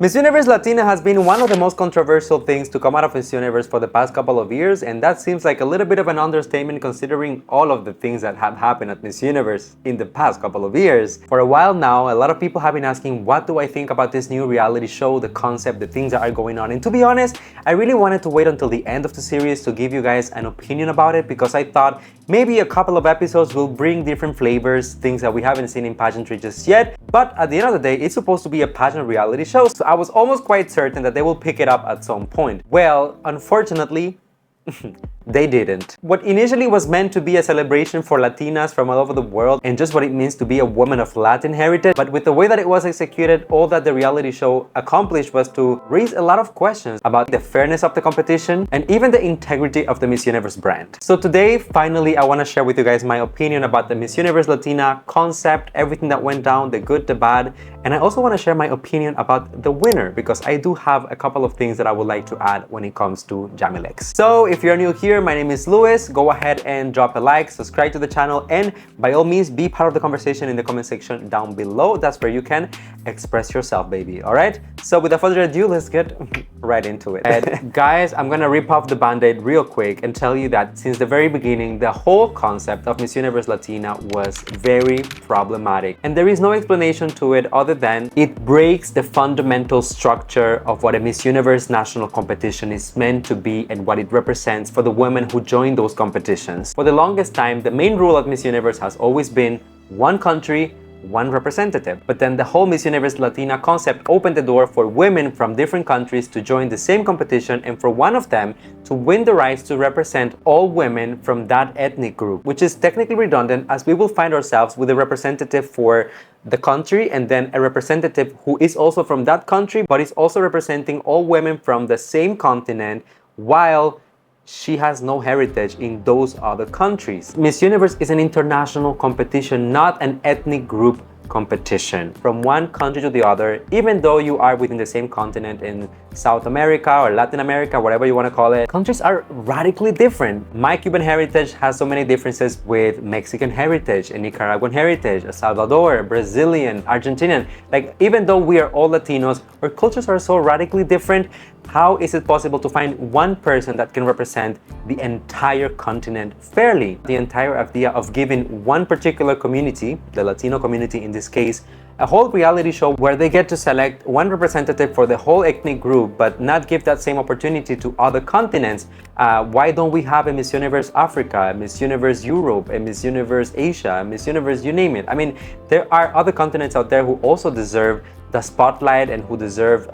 Miss Universe Latina has been one of the most controversial things to come out of Miss Universe for the past couple of years, and that seems like a little bit of an understatement considering all of the things that have happened at Miss Universe in the past couple of years. For a while now, a lot of people have been asking, what do I think about this new reality show, the concept, the things that are going on? And to be honest, I really wanted to wait until the end of the series to give you guys an opinion about it, because I thought maybe a couple of episodes will bring different flavors, things that we haven't seen in pageantry just yet. But at the end of the day, it's supposed to be a pageant reality show, so I was almost quite certain that they will pick it up at some point. Well, unfortunately, they didn't. What initially was meant to be a celebration for Latinas from all over the world and just what it means to be a woman of Latin heritage, but with the way that it was executed, all that the reality show accomplished was to raise a lot of questions about the fairness of the competition and even the integrity of the Miss Universe brand. So today, finally, I want to share with you guys my opinion about the Miss Universe Latina concept, everything that went down, the good, the bad, and I also want to share my opinion about the winner, because I do have a couple of things that I would like to add when it comes to Jamilex. So if you're new here, my name is Luis. Go ahead and drop a like, subscribe to the channel, and by all means, be part of the conversation in the comment section down below. That's where you can express yourself, baby. All right? So without further ado, let's get right into it. And guys, I'm gonna rip off the band-aid real quick and tell you that since the very beginning, the whole concept of Miss Universe Latina was very problematic. And there is no explanation to it other than it breaks the fundamental structure of what a Miss Universe national competition is meant to be and what it represents for the women who join those competitions. For the longest time, the main rule of Miss Universe has always been one country, one representative. But then the whole Miss Universe Latina concept opened the door for women from different countries to join the same competition and for one of them to win the rights to represent all women from that ethnic group, which is technically redundant as we will find ourselves with a representative for the country and then a representative who is also from that country but is also representing all women from the same continent while she has no heritage in those other countries. Miss Universe is an international competition, not an ethnic group competition from one country to the other, even though you are within the same continent in South America or Latin America, whatever you want to call it. Countries are radically different. My Cuban heritage has so many differences with Mexican heritage and Nicaraguan heritage, El Salvador, Brazilian, Argentinian. Like, even though we are all Latinos, our cultures are so radically different. How is it possible to find one person that can represent the entire continent fairly? The entire idea of giving one particular community, the Latino community in this case, a whole reality show where they get to select one representative for the whole ethnic group but not give that same opportunity to other continents. Why don't we have a Miss Universe Africa, a Miss Universe Europe, a Miss Universe Asia, a Miss Universe you name it? I mean, there are other continents out there who also deserve the spotlight and who deserve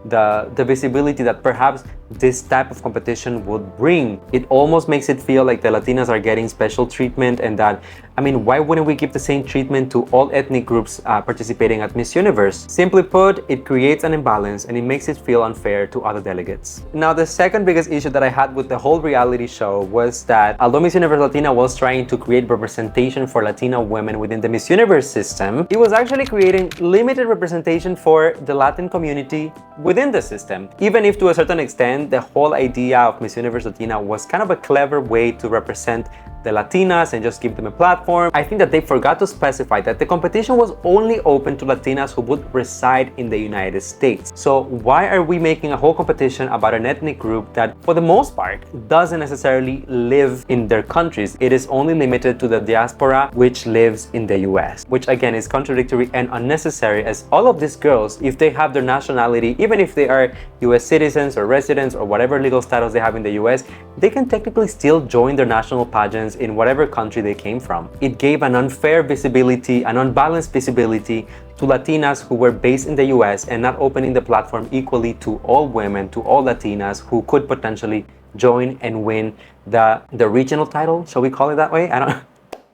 the visibility that perhaps this type of competition would bring. It almost makes it feel like the Latinas are getting special treatment, and that, I mean, why wouldn't we give the same treatment to all ethnic groups participating at Miss Universe? Simply put, it creates an imbalance and it makes it feel unfair to other delegates. Now, the second biggest issue that I had with the whole reality show was that although Miss Universe Latina was trying to create representation for Latina women within the Miss Universe system, it was actually creating limited representation for the Latin community within the system. Even if to a certain extent, the whole idea of Miss Universe Latina was kind of a clever way to represent the Latinas and just give them a platform. I think that they forgot to specify that the competition was only open to Latinas who would reside in the United States. So why are we making a whole competition about an ethnic group that, for the most part, doesn't necessarily live in their countries? It is only limited to the diaspora, which lives in the US, which again is contradictory and unnecessary, as all of these girls, if they have their nationality, even if they are US citizens or residents or whatever legal status they have in the US, they can technically still join their national pageants in whatever country they came from. It gave an unfair visibility, an unbalanced visibility to Latinas who were based in the US and not opening the platform equally to all women, to all Latinas who could potentially join and win the regional title. Shall we call it that way? I don't.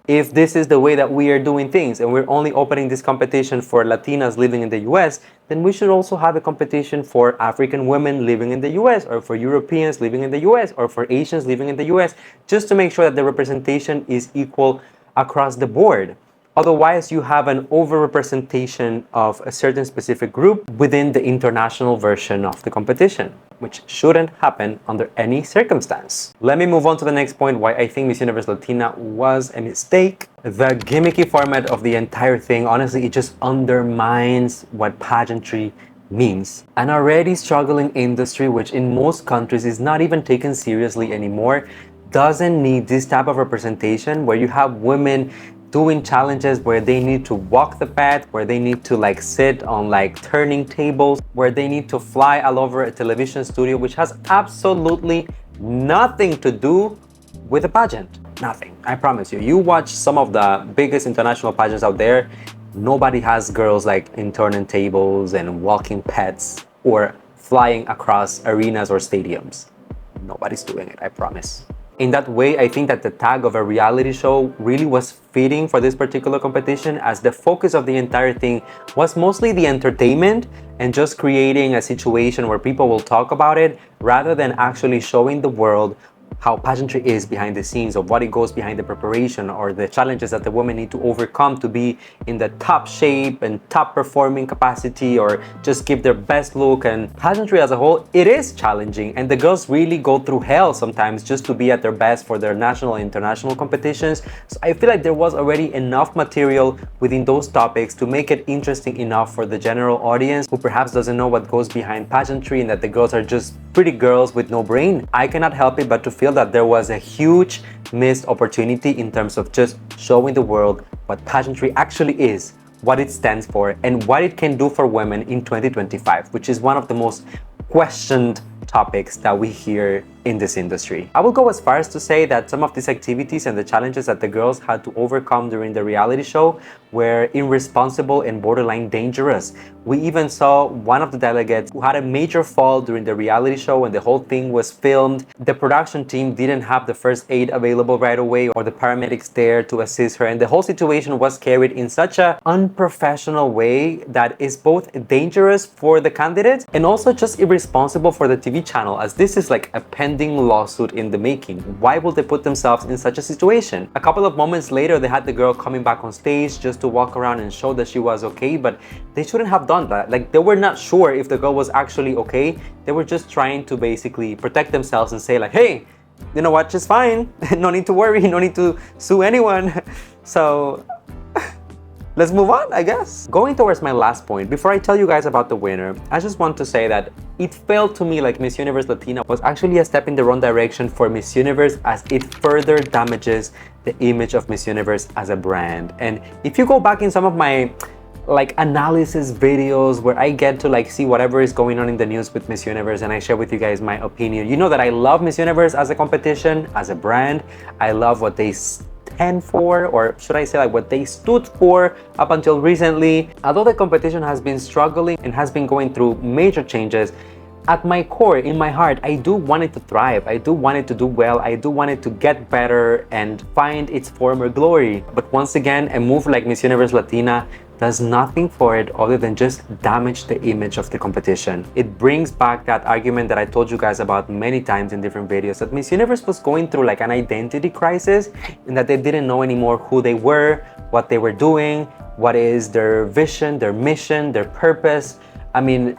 If this is the way that we are doing things and we're only opening this competition for Latinas living in the US, then we should also have a competition for African women living in the US, or for Europeans living in the US, or for Asians living in the US, just to make sure that the representation is equal across the board. Otherwise, you have an overrepresentation of a certain specific group within the international version of the competition, which shouldn't happen under any circumstance. Let me move on to the next point, why I think Miss Universe Latina was a mistake. The gimmicky format of the entire thing, honestly, it just undermines what pageantry means. An already struggling industry, which in most countries is not even taken seriously anymore, doesn't need this type of representation where you have women doing challenges where they need to walk the path, where they need to like sit on like turning tables, where they need to fly all over a television studio, which has absolutely nothing to do with a pageant. Nothing. I promise you. You watch some of the biggest international pageants out there, nobody has girls like in turning tables and walking pets or flying across arenas or stadiums. Nobody's doing it, I promise. In that way, I think that the tag of a reality show really was fitting for this particular competition, as the focus of the entire thing was mostly the entertainment and just creating a situation where people will talk about it rather than actually showing the world how pageantry is behind the scenes, of what it goes behind the preparation or the challenges that the women need to overcome to be in the top shape and top performing capacity or just give their best look. And pageantry as a whole, it is challenging, and the girls really go through hell sometimes just to be at their best for their national and international competitions. So I feel like there was already enough material within those topics to make it interesting enough for the general audience who perhaps doesn't know what goes behind pageantry and that the girls are just pretty girls with no brain. I cannot help it but to feel that there was a huge missed opportunity in terms of just showing the world what pageantry actually is, what it stands for, and what it can do for women in 2025, which is one of the most questioned topics that we hear in this industry. I will go as far as to say that some of these activities and the challenges that the girls had to overcome during the reality show were irresponsible and borderline dangerous. We even saw one of the delegates who had a major fall during the reality show when the whole thing was filmed. The production team didn't have the first aid available right away or the paramedics there to assist her, and the whole situation was carried in such an unprofessional way that is both dangerous for the candidates and also just irresponsible for the TV channel, as this is like a pending lawsuit in the making. Why would they put themselves in such a situation? A couple of moments later, they had the girl coming back on stage just to walk around and show that she was okay, but they shouldn't have done that. Like, they were not sure if the girl was actually okay. They were just trying to basically protect themselves and say like, hey, you know what, she's fine. No need to worry, no need to sue anyone. So let's move on, I guess. Going towards my last point, before I tell you guys about the winner, I just want to say that it felt to me like Miss Universe Latina was actually a step in the wrong direction for Miss Universe, as it further damages the image of Miss Universe as a brand. And if you go back in some of my like analysis videos where I get to like see whatever is going on in the news with Miss Universe and I share with you guys my opinion, you know that I love Miss Universe as a competition, as a brand. I love what they stand for, or should I say like what they stood for up until recently. Although the competition has been struggling and has been going through major changes, at my core, in my heart, I do want it to thrive. I do want it to do well. I do want it to get better and find its former glory. But once again, a move like Miss Universe Latina does nothing for it other than just damage the image of the competition. It brings back that argument that I told you guys about many times in different videos, that Miss Universe was going through like an identity crisis and that they didn't know anymore who they were, what they were doing, what is their vision, their mission, their purpose. I mean,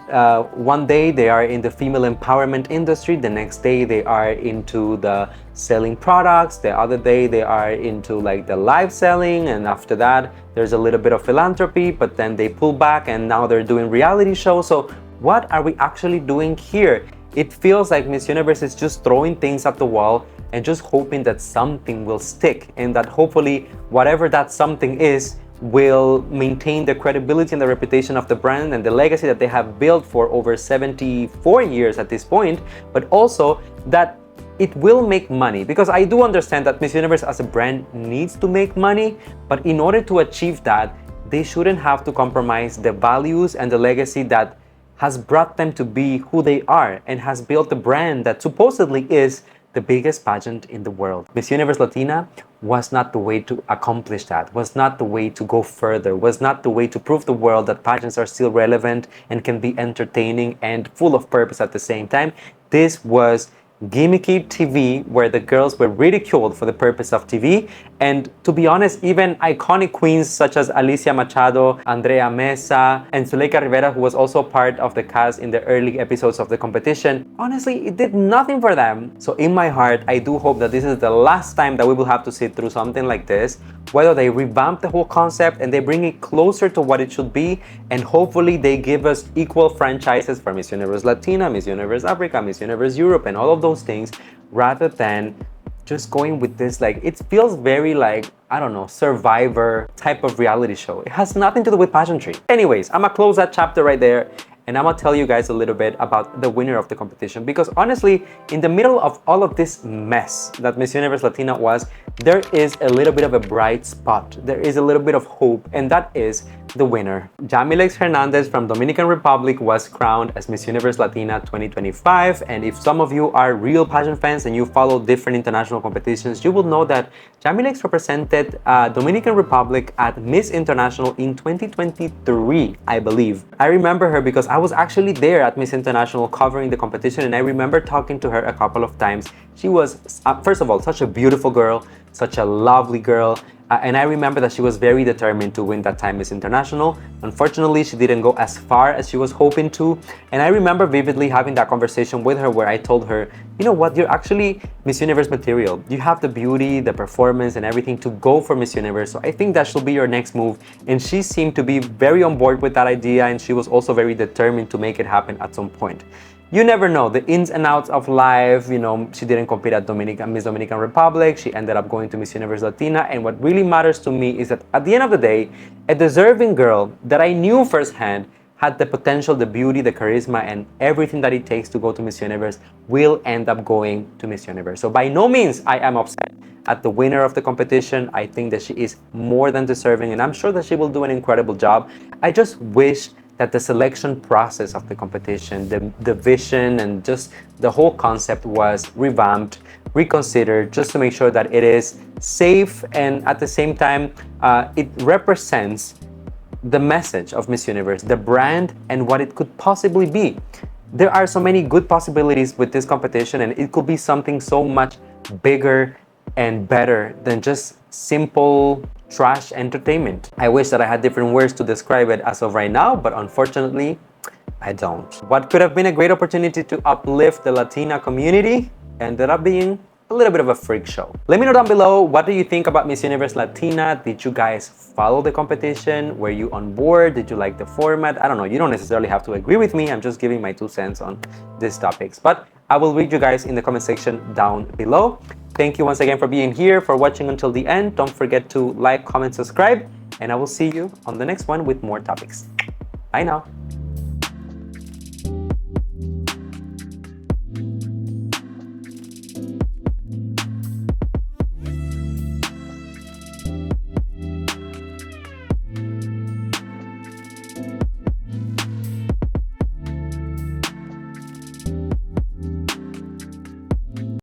one day they are in the female empowerment industry, the next day they are into the selling products, the other day they are into like the live selling, and after that there's a little bit of philanthropy, but then they pull back and now they're doing reality shows. So what are we actually doing here? It feels like Miss Universe is just throwing things at the wall and just hoping that something will stick, and that hopefully whatever that something is will maintain the credibility and the reputation of the brand and the legacy that they have built for over 74 years at this point, but also that it will make money. Because I do understand that Miss Universe as a brand needs to make money, but in order to achieve that, they shouldn't have to compromise the values and the legacy that has brought them to be who they are and has built the brand that supposedly is the biggest pageant in the world. Miss Universe Latina was not the way to accomplish that, was not the way to go further, was not the way to prove the world that pageants are still relevant and can be entertaining and full of purpose at the same time. This was gimmicky TV where the girls were ridiculed for the purpose of TV. And to be honest, even iconic queens such as Alicia Machado, Andrea Mesa, and Zuleika Rivera, who was also part of the cast in the early episodes of the competition, honestly, it did nothing for them. So in my heart, I do hope that this is the last time that we will have to sit through something like this, whether they revamp the whole concept and they bring it closer to what it should be, and hopefully they give us equal franchises for Miss Universe Latina, Miss Universe Africa, Miss Universe Europe, and all of those things, rather than just going with this, like, it feels very like, I don't know, Survivor type of reality show. It has nothing to do with pageantry. Anyways, I'm gonna close that chapter right there, and I'm gonna tell you guys a little bit about the winner of the competition, because honestly, in the middle of all of this mess that Miss Universe Latina was, there is a little bit of a bright spot. There is a little bit of hope, and that is the winner. Yamilex Hernandez from Dominican Republic was crowned as Miss Universe Latina 2025, and if some of you are real pageant fans and you follow different international competitions, you will know that Yamilex represented Dominican Republic at Miss International in 2023, I believe. I remember her because I was actually there at Miss International covering the competition, and I remember talking to her a couple of times. She was, first of all, such a beautiful girl, such a lovely girl, and I remember that she was very determined to win that time Miss International. Unfortunately, she didn't go as far as she was hoping to, and I remember vividly having that conversation with her where I told her, you know what, you're actually Miss Universe material. You have the beauty, the performance, and everything to go for Miss Universe, so I think that should be your next move. And she seemed to be very on board with that idea, and she was also very determined to make it happen at some point. You never know the ins and outs of life. You know, she didn't compete at Miss Dominican Republic. She ended up going to Miss Universe Latina. And what really matters to me is that at the end of the day, a deserving girl that I knew firsthand had the potential, the beauty, the charisma, and everything that it takes to go to Miss Universe will end up going to Miss Universe. So by no means I am upset at the winner of the competition. I think that she is more than deserving, and I'm sure that she will do an incredible job. I just wish that the selection process of the competition, the vision, and just the whole concept was revamped, reconsidered, just to make sure that it is safe, and at the same time, it represents the message of Miss Universe, the brand, and what it could possibly be. There are so many good possibilities with this competition, and it could be something so much bigger and better than just simple trash entertainment. I wish that I had different words to describe it as of right now, but unfortunately, I don't. What could have been a great opportunity to uplift the Latina community ended up being a little bit of a freak show. Let me know down below, what do you think about Miss Universe Latina? Did you guys follow the competition? Were you on board? Did you like the format? I don't know, you don't necessarily have to agree with me. I'm just giving my 2 cents on these topics, but I will read you guys in the comment section down below. Thank you once again for being here, for watching until the end. Don't forget to like, comment, subscribe, and I will see you on the next one with more topics. Bye now.